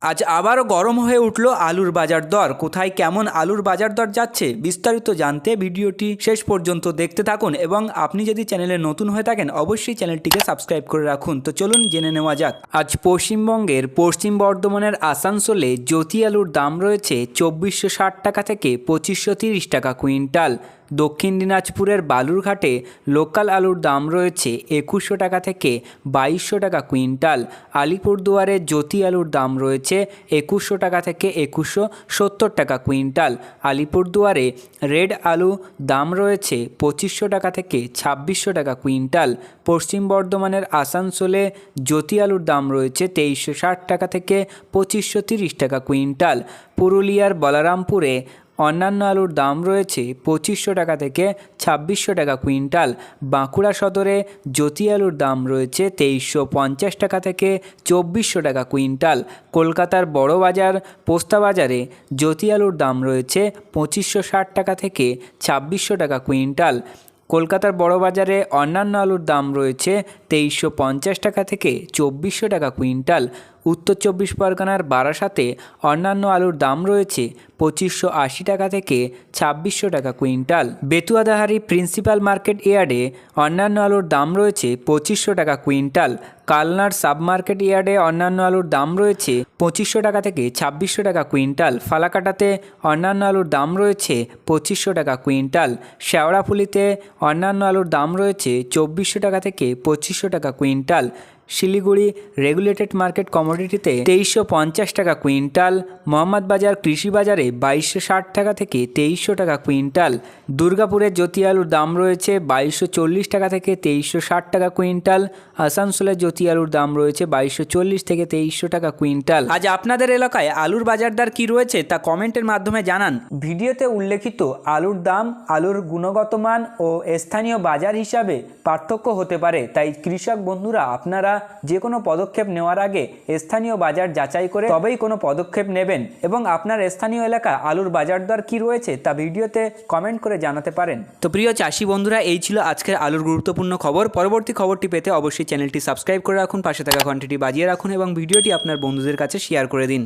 আজ আবারও গরম হয়ে উঠল আলুর বাজার দর। কোথায় কেমন আলুর বাজার দর যাচ্ছে বিস্তারিত জানতে ভিডিওটি শেষ পর্যন্ত দেখতে থাকুন এবং আপনি যদি চ্যানেলে নতুন হয়ে থাকেন অবশ্যই চ্যানেলটিকে সাবস্ক্রাইব করে রাখুন। তো চলুন জেনে নেওয়া যাক। আজ পশ্চিমবঙ্গের পশ্চিম বর্ধমানের আসানসোলে জ্যোতি আলুর দাম রয়েছে 2460 টাকা থেকে 2530 টাকা কুইন্টাল। দক্ষিণ দিনাজপুরের বালুরঘাটে লোকাল আলুর দাম রয়েছে 2100 টাকা থেকে 2200 টাকা কুইন্টাল। আলিপুরদুয়ারে জ্যোতি আলুর দাম রয়েছে 2100 টাকা থেকে 2170 টাকা কুইন্টাল। আলিপুরদুয়ারে রেড আলু দাম রয়েছে 2500 টাকা থেকে 2600 টাকা কুইন্টাল। পশ্চিম বর্ধমানের আসানসোলে জ্যোতি আলুর দাম রয়েছে 2360 টাকা থেকে 2530 টাকা কুইন্টাল। পুরুলিয়ার বলরামপুরে অন্যান্য আলুর দাম রয়েছে 2500 টাকা থেকে 2600 টাকা কুইন্টাল। বাঁকুড়া সদরে জ্যোতি আলুর দাম রয়েছে 2350 টাকা থেকে 2400 টাকা কুইন্টাল। কলকাতার বড় বাজার পোস্তা বাজারে জ্যোতি আলুর দাম রয়েছে 2560 টাকা থেকে 2600 টাকা কুইন্টাল। কলকাতার বড় বাজারে অন্যান্য আলুর দাম রয়েছে 2350 টাকা থেকে 2400 টাকা কুইন্টাল। উত্তর 24 পরগনার বারাসাতে অন্যান্য আলুর দাম রয়েছে 2580 টাকা থেকে 2600 টাকা কুইন্টাল। বেতুয়াদাহারি প্রিন্সিপাল মার্কেট ইয়ার্ডে অন্যান্য আলুর দাম রয়েছে 2500 টাকা কুইন্টাল। কালনার সাব মার্কেট ইয়ার্ডে অন্যান্য আলুর দাম রয়েছে 2500 টাকা থেকে 2600 টাকা কুইন্টাল। ফালাকাটাতে অন্যান্য আলুর দাম রয়েছে 2500 টাকা কুইন্টাল। শেওড়াফুলিতে অন্যান্য আলুর দাম রয়েছে 2400 টাকা থেকে 2500 টাকা কুইন্টাল। শিলিগুড়ি রেগুলেটেড মার্কেট কমোডিটিতে 2350 টাকা কুইন্টাল। মোহাম্মদবাজার কৃষি বাজারে 2260 টাকা থেকে 2300 টাকা কুইন্টাল। দুর্গাপুরের জ্যোতি আলুর দাম রয়েছে 2240 টাকা থেকে 2360 টাকা কুইন্টাল। আসানসোলের জ্যোতি আলুর দাম রয়েছে 2240 থেকে 2300 টাকা কুইন্টাল। আজ আপনাদের এলাকায় আলুর বাজার দর কী রয়েছে তা কমেন্টের মাধ্যমে জানান। ভিডিওতে উল্লেখিত আলুর দাম আলুর গুণগত মান ও স্থানীয় বাজার হিসাবে পার্থক্য হতে পারে, তাই কৃষক বন্ধুরা আপনারা যে কোনো পদক্ষেপ নেওয়ার আগে স্থানীয় বাজার যাচাই করে তবেই কোনো পদক্ষেপ নেবেন এবং আপনার স্থানীয় এলাকা আলুর বাজার দর কী রয়েছে তা ভিডিওতে কমেন্ট করে জানাতে পারেন। তো প্রিয় চাষি বন্ধুরা, এই ছিল আজকের আলুর গুরুত্বপূর্ণ খবর। পরবর্তী খবরটি পেতে অবশ্যই চ্যানেলটি সাবস্ক্রাইব করে রাখুন, পাশে থাকা ঘন্টিটি বাজিয়ে রাখুন এবং ভিডিওটি আপনার বন্ধুদের কাছে শেয়ার করে দিন।